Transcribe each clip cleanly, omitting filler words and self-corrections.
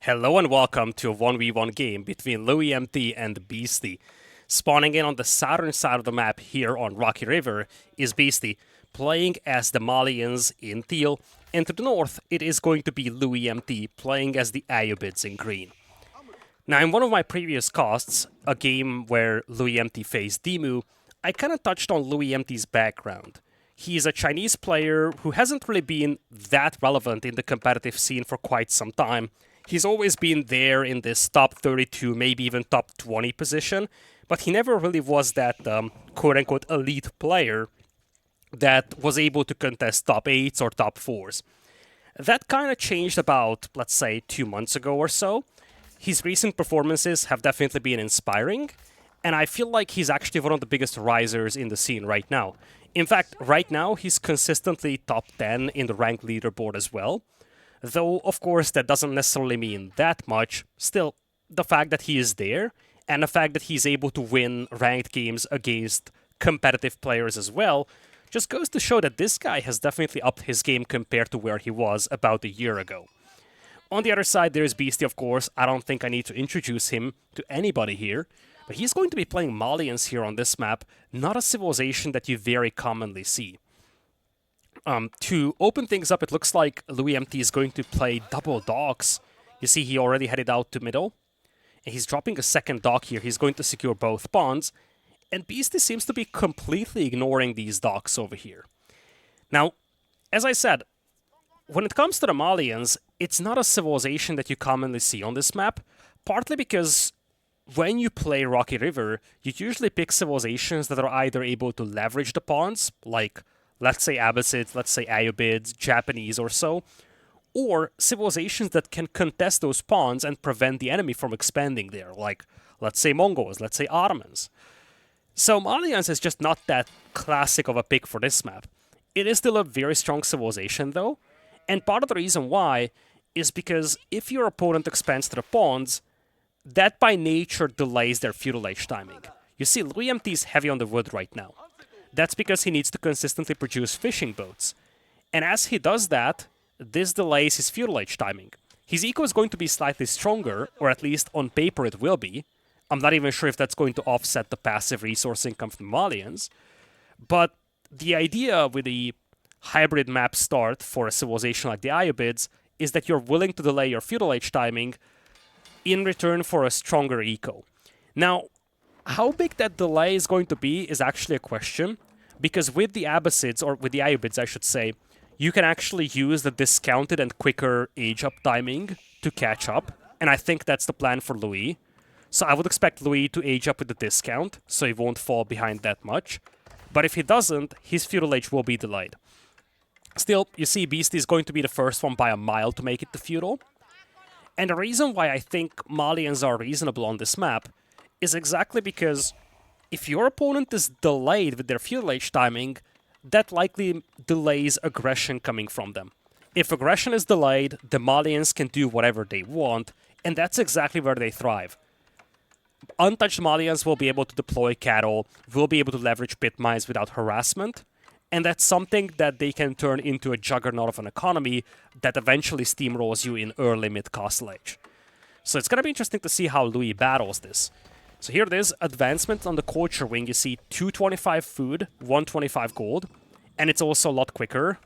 Hello and welcome to a 1v1 game between LoueMT and Beasty. Spawning in on the southern side of the map here on Rocky River is Beasty, playing as the Malians in teal, and to the north it is going to be LoueMT playing as the Ayyubids in green. Now in one of my previous casts, a game where LoueMT faced Demu, I kinda touched on LoueMT's background. He's a Chinese player who hasn't really been that relevant in the competitive scene for quite some time. He's always been there in this top 32, maybe even top 20 position, but he never really was that quote-unquote elite player that was able to contest top 8s or top 4s. That kind of changed about, let's say, 2 months ago or so. His recent performances have definitely been inspiring, and I feel like he's actually one of the biggest risers in the scene right now. In fact, right now, he's consistently top 10 in the ranked leaderboard as well. Though, of course, that doesn't necessarily mean that much. Still, the fact that he is there, and the fact that he's able to win ranked games against competitive players as well, just goes to show that this guy has definitely upped his game compared to where he was about a year ago. On the other side, there's Beasty, of course. I don't think I need to introduce him to anybody here. But he's going to be playing Malians here on this map, not a civilization that you very commonly see. To open things up, it looks like LoueMT is going to play double docks. You see he already headed out to middle. And he's dropping a second dock here. He's going to secure both pawns. And Beasty seems to be completely ignoring these docks over here. Now, as I said, when it comes to the Malians, it's not a civilization that you commonly see on this map. Partly because when you play Rocky River, you usually pick civilizations that are either able to leverage the pawns, like let's say Abyssids, let's say Ayyubids, Japanese or so, or civilizations that can contest those pawns and prevent the enemy from expanding there, like let's say Mongols, let's say Ottomans. So Malians is just not that classic of a pick for this map. It is still a very strong civilization though, and part of the reason why is because if your opponent expands to the pawns, that by nature delays their feudal age timing. You see, LoueMT is heavy on the wood right now. That's because he needs to consistently produce fishing boats. And as he does that, this delays his feudal age timing. His eco is going to be slightly stronger, or at least on paper it will be. I'm not even sure if that's going to offset the passive resource income from Malians. But the idea with the hybrid map start for a civilization like the Ayyubids is that you're willing to delay your feudal age timing in return for a stronger eco. Now, how big that delay is going to be is actually a question, because with the Abyssids, or with the Ayyubids I should say, you can actually use the discounted and quicker age-up timing to catch up, and I think that's the plan for Louis. So I would expect Louis to age up with the discount, so he won't fall behind that much. But if he doesn't, his feudal age will be delayed. Still, you see Beasty is going to be the first one by a mile to make it to feudal. And the reason why I think Malians are reasonable on this map is exactly because if your opponent is delayed with their feudal age timing, that likely delays aggression coming from them. If aggression is delayed, the Malians can do whatever they want, and that's exactly where they thrive. Untouched Malians will be able to deploy cattle, will be able to leverage pit mines without harassment, and that's something that they can turn into a juggernaut of an economy that eventually steamrolls you in early mid-castle age. So it's going to be interesting to see how Louis battles this. So here it is, advancement on the culture wing. You see 225 food, 125 gold, and it's also a lot quicker.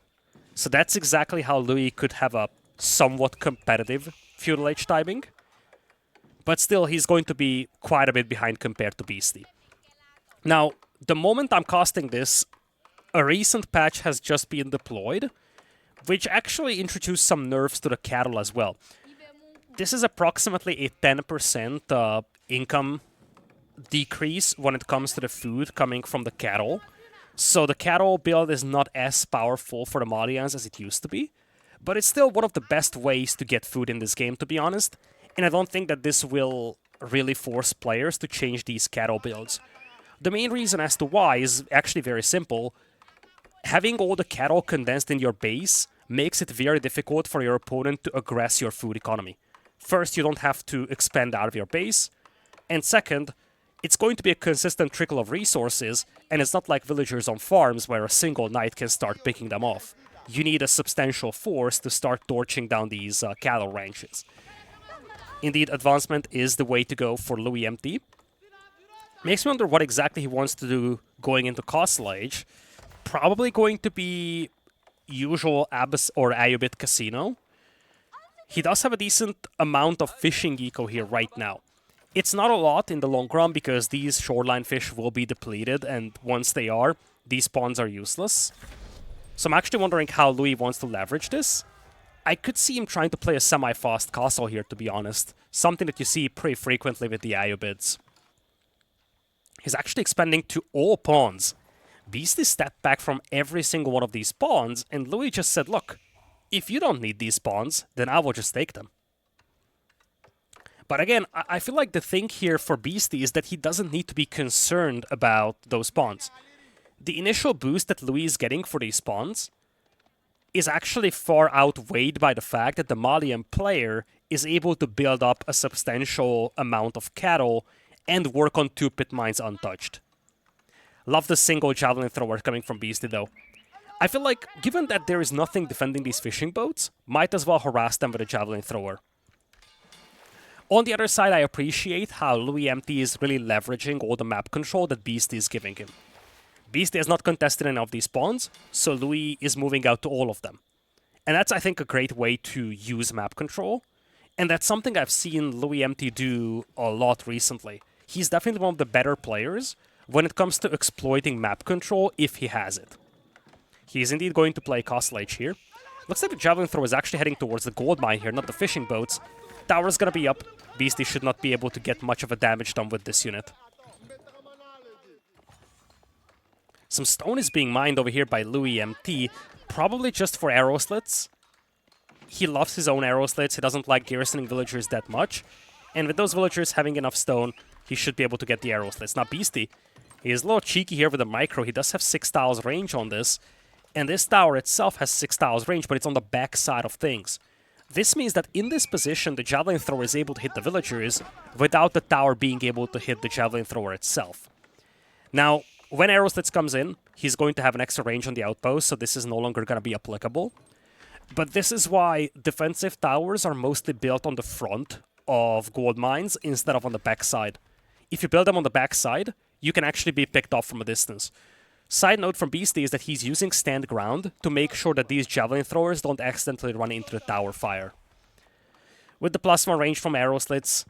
So that's exactly how Louis could have a somewhat competitive feudal age timing. But still, he's going to be quite a bit behind compared to Beasty. Now, the moment I'm casting this, a recent patch has just been deployed, which actually introduced some nerfs to the cattle as well. This is approximately a 10% income decrease when it comes to the food coming from the cattle. So the cattle build is not as powerful for the Malians as it used to be, but it's still one of the best ways to get food in this game, to be honest. And I don't think that this will really force players to change these cattle builds. The main reason as to why is actually very simple. Having all the cattle condensed in your base makes it very difficult for your opponent to aggress your food economy. First, you don't have to expand out of your base, and second, it's going to be a consistent trickle of resources, and it's not like villagers on farms where a single knight can start picking them off. You need a substantial force to start torching down these cattle ranches. Indeed, advancement is the way to go for LoueMT. Makes me wonder what exactly he wants to do going into Castle Age. Probably going to be usual Abyss or Ayyubid Casino. He does have a decent amount of fishing eco here right now. It's not a lot in the long run because these shoreline fish will be depleted, and once they are, these spawns are useless. So I'm actually wondering how Louis wants to leverage this. I could see him trying to play a semi-fast castle here, to be honest. Something that you see pretty frequently with the Ayyubids. He's actually expanding to all pawns. Beasty stepped back from every single one of these pawns, and Louis just said, look, if you don't need these pawns, then I will just take them. But again, I feel like the thing here for Beasty is that he doesn't need to be concerned about those pawns. The initial boost that Louis is getting for these pawns is actually far outweighed by the fact that the Malian player is able to build up a substantial amount of cattle and work on 2 pit mines untouched. Love the single javelin thrower coming from Beasty though. I feel like, given that there is nothing defending these fishing boats, might as well harass them with a javelin thrower. On the other side, I appreciate how LoueMT is really leveraging all the map control that Beasty is giving him. Beasty has not contested any of these spawns, so Louis is moving out to all of them. And that's, I think, a great way to use map control. And that's something I've seen LoueMT do a lot recently. He's definitely one of the better players when it comes to exploiting map control if he has it. He's indeed going to play Castle Age here. Looks like the javelin thrower is actually heading towards the gold mine here, not the fishing boats. Tower's gonna be up. Beasty should not be able to get much of a damage done with this unit. Some stone is being mined over here by LoueMT, probably just for arrow slits. He loves his own arrow slits, he doesn't like garrisoning villagers that much. And with those villagers having enough stone, he should be able to get the arrow slits. Now Beasty, he is a little cheeky here with the micro. He does have 6 tiles range on this. And this tower itself has 6 tiles range, but it's on the back side of things. This means that in this position, the javelin thrower is able to hit the villagers without the tower being able to hit the javelin thrower itself. Now, when arrow slits comes in, he's going to have an extra range on the outpost, so this is no longer going to be applicable. But this is why defensive towers are mostly built on the front of gold mines instead of on the back side. If you build them on the back side, you can actually be picked off from a distance. Side note from Beasty is that he's using stand ground to make sure that these javelin throwers don't accidentally run into the tower fire. With the +1 range from arrow slits,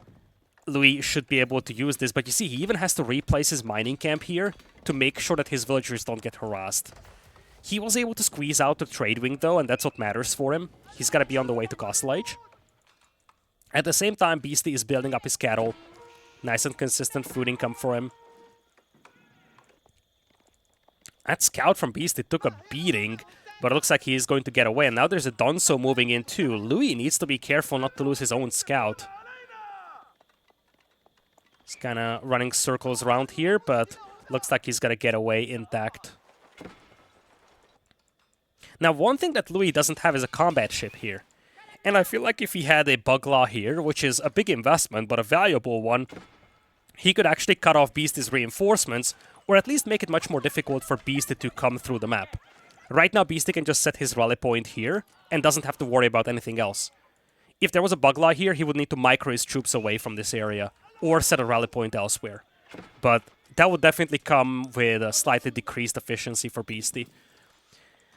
Louis should be able to use this, but you see he even has to replace his mining camp here to make sure that his villagers don't get harassed. He was able to squeeze out the trade wing though, and that's what matters for him. He's got to be on the way to Castle Age. At the same time, Beasty is building up his cattle. Nice and consistent food income for him. That scout from Beasty took a beating, but it looks like he is going to get away. And now there's a Donso moving in too. Louis needs to be careful not to lose his own scout. He's kind of running circles around here, but looks like he's going to get away intact. Now, one thing that Louis doesn't have is a combat ship here. And I feel like if he had a Buglaw here, which is a big investment, but a valuable one, he could actually cut off Beasty's reinforcements, or at least make it much more difficult for Beasty to come through the map. Right now, Beasty can just set his rally point here, and doesn't have to worry about anything else. If there was a Buglaw here, he would need to micro his troops away from this area, or set a rally point elsewhere. But that would definitely come with a slightly decreased efficiency for Beasty.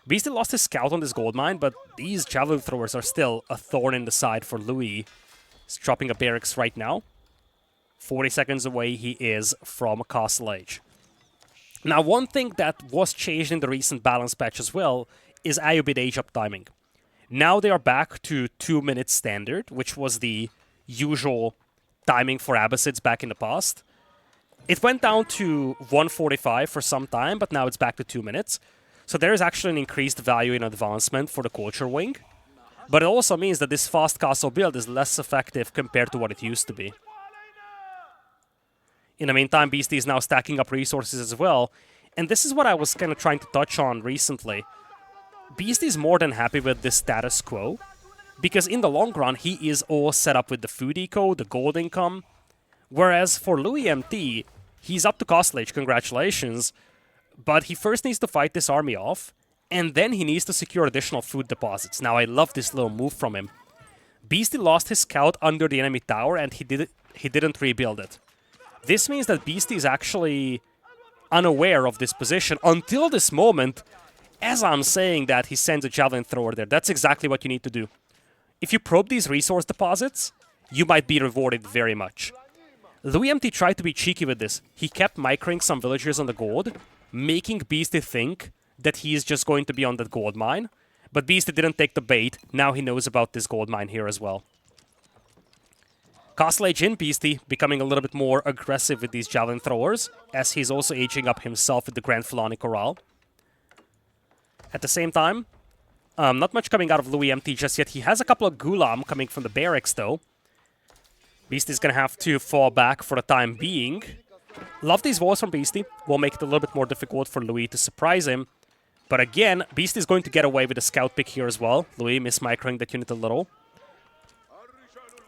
Beasty lost his scout on this gold mine, but these javelin throwers are still a thorn in the side for Louis. He's dropping a barracks right now. 40 seconds away he is from Castle Age. Now, one thing that was changed in the recent balance patch as well is Ayyubid age-up timing. Now they are back to 2 minutes standard, which was the usual timing for Abyssids back in the past. It went down to 1:45 for some time, but now it's back to 2 minutes. So there is actually an increased value in advancement for the culture wing. But it also means that this fast castle build is less effective compared to what it used to be. In the meantime, Beasty is now stacking up resources as well. And this is what I was kind of trying to touch on recently. Beasty is more than happy with this status quo, because in the long run, he is all set up with the food eco, the gold income. Whereas for LoueMT, he's up to Castle Age, congratulations, but he first needs to fight this army off, and then he needs to secure additional food deposits. Now, I love this little move from him. Beasty lost his scout under the enemy tower, and he didn't rebuild it. This means that Beasty is actually unaware of this position until this moment. As I'm saying that, he sends a javelin thrower there. That's exactly what you need to do. If you probe these resource deposits, you might be rewarded very much. LoueMT tried to be cheeky with this. He kept microing some villagers on the gold, making Beasty think that he is just going to be on that gold mine. But Beasty didn't take the bait. Now he knows about this gold mine here as well. Castle Age in Beasty becoming a little bit more aggressive with these javelin throwers, as he's also aging up himself with the Grand Fulani Corral. At the same time, not much coming out of LoueMT just yet. He has a couple of Gulam coming from the barracks though. Beasty's gonna have to fall back for the time being. Love these walls from Beasty. Will make it a little bit more difficult for Louis to surprise him. But again, Beasty's going to get away with a scout pick here as well. Louis mismicroing that unit a little.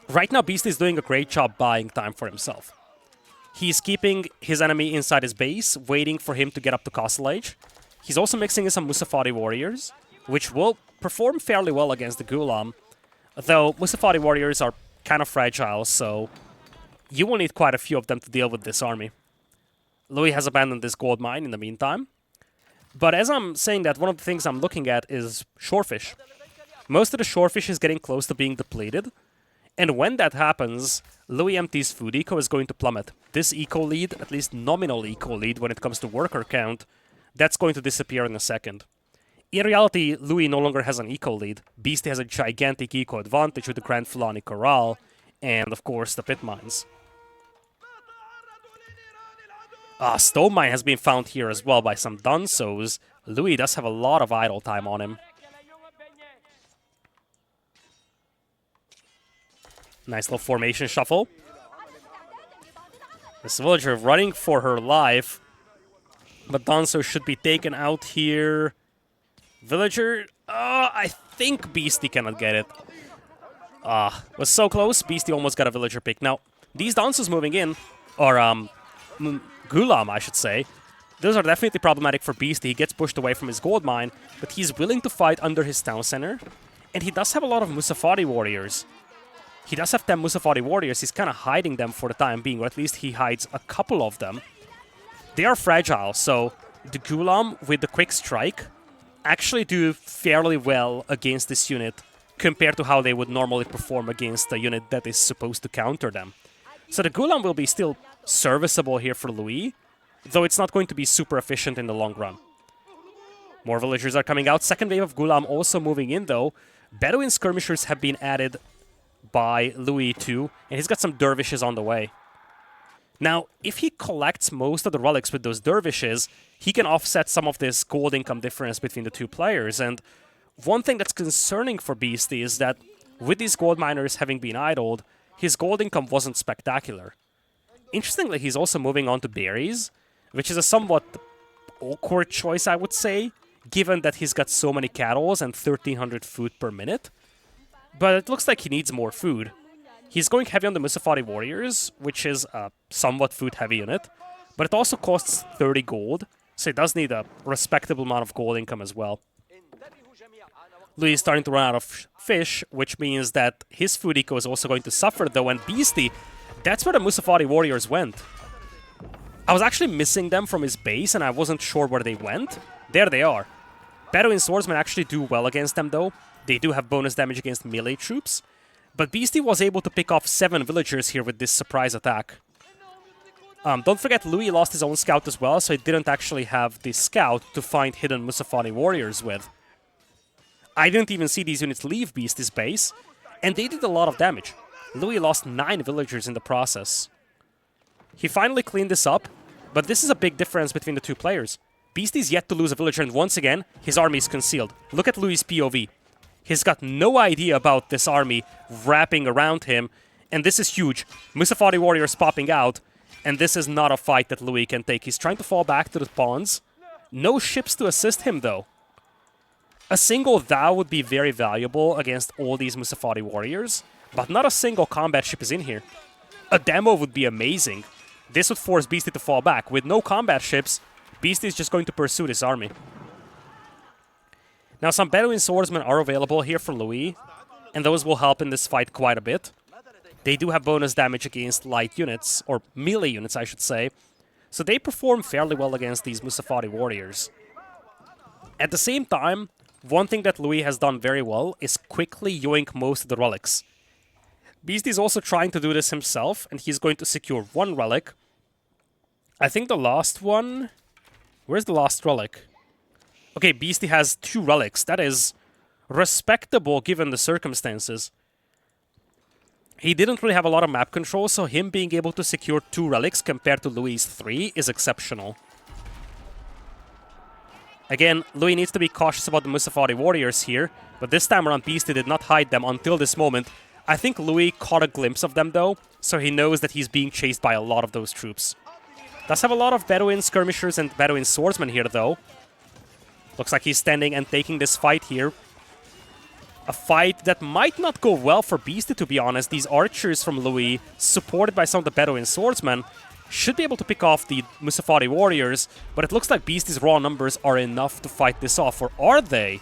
Right now, Beasty's doing a great job buying time for himself. He's keeping his enemy inside his base, waiting for him to get up to Castle Age. He's also mixing in some Musafati warriors, which will perform fairly well against the Gulam. Though Musafati warriors are kind of fragile, so you will need quite a few of them to deal with this army. Louis has abandoned this gold mine in the meantime. But as I'm saying that, one of the things I'm looking at is shorefish. Most of the shorefish is getting close to being depleted. And when that happens, LoueMT's food eco is going to plummet. This eco lead, at least nominal eco lead when it comes to worker count, that's going to disappear in a second. In reality, Louis no longer has an eco lead. Beasty has a gigantic eco advantage with the Grand Fulani Corral and, of course, the pit mines. Stone mine has been found here as well by some Dunsos. Louis does have a lot of idle time on him. Nice little formation shuffle. This villager running for her life. But Dunso should be taken out here. Villager, I think Beasty cannot get it. Was so close. Beasty almost got a villager pick. Now, these Dunsos moving in, or Gulam, I should say, those are definitely problematic for Beasty. He gets pushed away from his gold mine, but he's willing to fight under his town center. And he does have a lot of Musafati warriors. He does have 10 Musafati warriors. He's kind of hiding them for the time being, or at least he hides a couple of them. They are fragile, so the Gulam with the quick strike actually do fairly well against this unit compared to how they would normally perform against a unit that is supposed to counter them. So the Gulam will be still serviceable here for Louis, though it's not going to be super efficient in the long run. More villagers are coming out. Second wave of Gulam also moving in, though. Bedouin skirmishers have been added by Louis too, and he's got some dervishes on the way. Now, if he collects most of the relics with those dervishes, he can offset some of this gold income difference between the two players. And one thing that's concerning for Beasty is that with these gold miners having been idled, his gold income wasn't spectacular. Interestingly, he's also moving on to berries, which is a somewhat awkward choice, I would say, given that he's got so many cattle and 1,300 food per minute. But it looks like he needs more food. He's going heavy on the Musafati warriors, which is a somewhat food-heavy unit, but it also costs 30 gold, so he does need a respectable amount of gold income as well. Louis is starting to run out of fish, which means that his food eco is also going to suffer, though, and Beasty, that's where the Musafati warriors went. I was actually missing them from his base, and I wasn't sure where they went. There they are. Bedouin swordsmen actually do well against them, though. They do have bonus damage against melee troops. But Beasty was able to pick off 7 villagers here with this surprise attack. Don't forget, Louis lost his own scout as well, so he didn't actually have the scout to find hidden Musafati warriors with. I didn't even see these units leave Beasty's base, and they did a lot of damage. Louis lost 9 villagers in the process. He finally cleaned this up, but this is a big difference between the two players. Beasty's yet to lose a villager, and once again, his army is concealed. Look at Louis' POV. He's got no idea about this army wrapping around him, and this is huge. Musafati warriors popping out, and this is not a fight that Louis can take. He's trying to fall back to the pawns. No ships to assist him, though. A single Thou would be very valuable against all these Musafati warriors, but not a single combat ship is in here. A demo would be amazing. This would force Beasty to fall back. With no combat ships, Beasty is just going to pursue this army. Now, some Bedouin swordsmen are available here for Louis, and those will help in this fight quite a bit. They do have bonus damage against light units, or melee units I should say, so they perform fairly well against these Musafari warriors. At the same time, one thing that Louis has done very well is quickly yoink most of the relics. Beasty is also trying to do this himself, and he's going to secure one relic. I think the last one... Where's the last relic? Okay, Beasty has 2 relics. That is respectable given the circumstances. He didn't really have a lot of map control, so him being able to secure 2 relics compared to Louis' 3 is exceptional. Again, Louis needs to be cautious about the Musafari warriors here, but this time around Beasty did not hide them until this moment. I think Louis caught a glimpse of them though, so he knows that he's being chased by a lot of those troops. Does have a lot of Bedouin skirmishers and Bedouin swordsmen here though. Looks like he's standing and taking this fight here. A fight that might not go well for Beasty, to be honest. These archers from Louis, supported by some of the Bedouin swordsmen, should be able to pick off the Musafari warriors, but it looks like Beasty's raw numbers are enough to fight this off, or are they?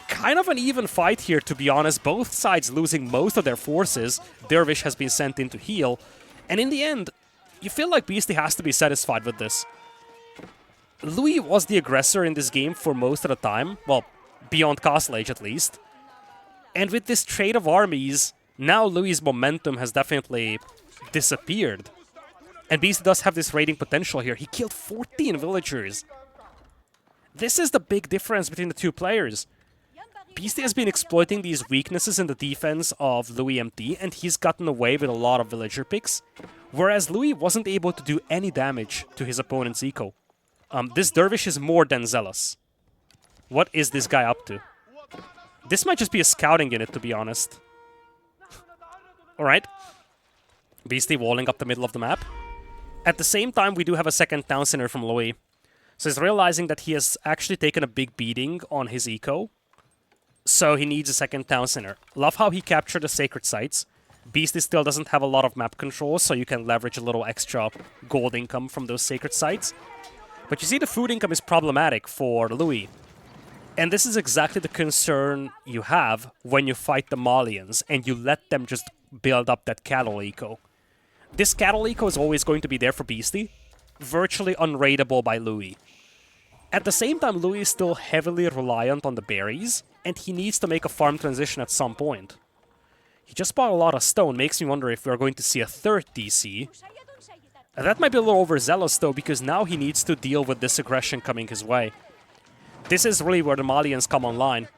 Kind of an even fight here, to be honest. Both sides losing most of their forces. Dervish has been sent in to heal, and in the end, you feel like Beasty has to be satisfied with this. Louis was the aggressor in this game for most of the time, well, beyond Castle Age at least. And with this trade of armies, now Louis' momentum has definitely disappeared. And Beasty does have this raiding potential here. He killed 14 villagers. This is the big difference between the two players. Beasty has been exploiting these weaknesses in the defense of LoueMT, and he's gotten away with a lot of villager picks, whereas Louis wasn't able to do any damage to his opponent's eco. This dervish is more than zealous. What is this guy up to? This might just be a scouting unit, to be honest. Alright. Beasty walling up the middle of the map. At the same time, we do have a second town center from Louis. So he's realizing that he has actually taken a big beating on his eco. So he needs a second town center. Love how he captured the sacred sites. Beasty still doesn't have a lot of map control, so you can leverage a little extra gold income from those sacred sites. But you see, the food income is problematic for Louis. And this is exactly the concern you have when you fight the Malians and you let them just build up that cattle eco. This cattle eco is always going to be there for Beasty, virtually unraidable by Louis. At the same time, Louis is still heavily reliant on the berries, and he needs to make a farm transition at some point. He just bought a lot of stone, makes me wonder if we're going to see a third DC. That might be a little overzealous though, because now he needs to deal with this aggression coming his way. This is really where the Malians come online.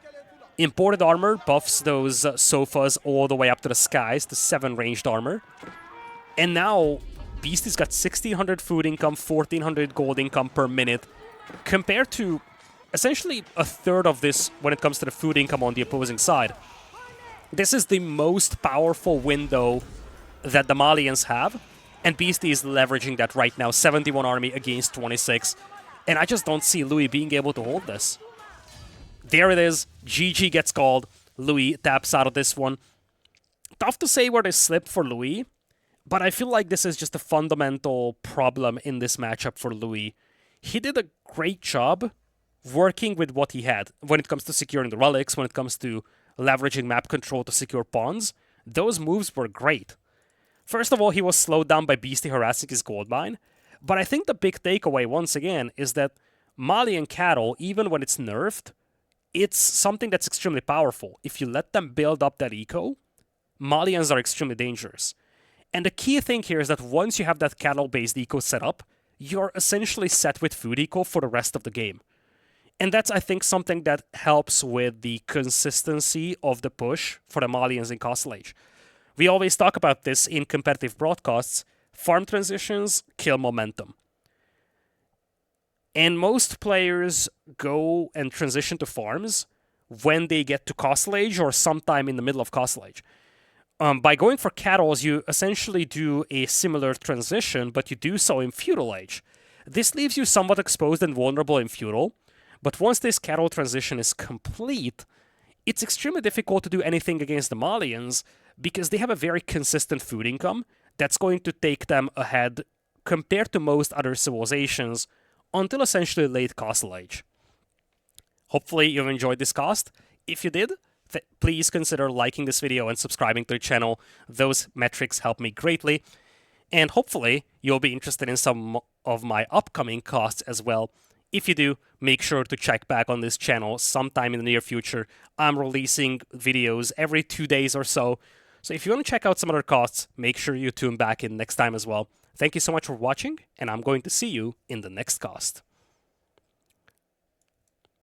Imported armor buffs those sofas all the way up to the skies to 7 ranged armor. And now, Beasty's got 1600 food income, 1400 gold income per minute, compared to essentially a third of this when it comes to the food income on the opposing side. This is the most powerful window that the Malians have, and Beasty is leveraging that right now. 71 army against 26. And I just don't see Louis being able to hold this. There it is. GG gets called. Louis taps out of this one. Tough to say where they slipped for Louis, but I feel like this is just a fundamental problem in this matchup for Louis. He did a great job working with what he had when it comes to securing the relics, when it comes to leveraging map control to secure pawns. Those moves were great. First of all, he was slowed down by Beasty harassing his gold mine. But I think the big takeaway, once again, is that Malian cattle, even when it's nerfed, it's something that's extremely powerful. If you let them build up that eco, Malians are extremely dangerous. And the key thing here is that once you have that cattle-based eco set up, you're essentially set with food eco for the rest of the game. And that's, I think, something that helps with the consistency of the push for the Malians in Castle Age. We always talk about this in competitive broadcasts. Farm transitions kill momentum. And most players go and transition to farms when they get to Castle Age or sometime in the middle of Castle Age. By going for cattle, you essentially do a similar transition, but you do so in Feudal Age. This leaves you somewhat exposed and vulnerable in Feudal, but once this cattle transition is complete, it's extremely difficult to do anything against the Malians because they have a very consistent food income that's going to take them ahead compared to most other civilizations until essentially late Castle Age. Hopefully you've enjoyed this cast. If you did, Please consider liking this video and subscribing to the channel. Those metrics help me greatly. And hopefully, you'll be interested in some of my upcoming casts as well. If you do, make sure to check back on this channel sometime in the near future. I'm releasing videos every 2 days or so. So if you want to check out some other casts, make sure you tune back in next time as well. Thank you so much for watching, and I'm going to see you in the next cast.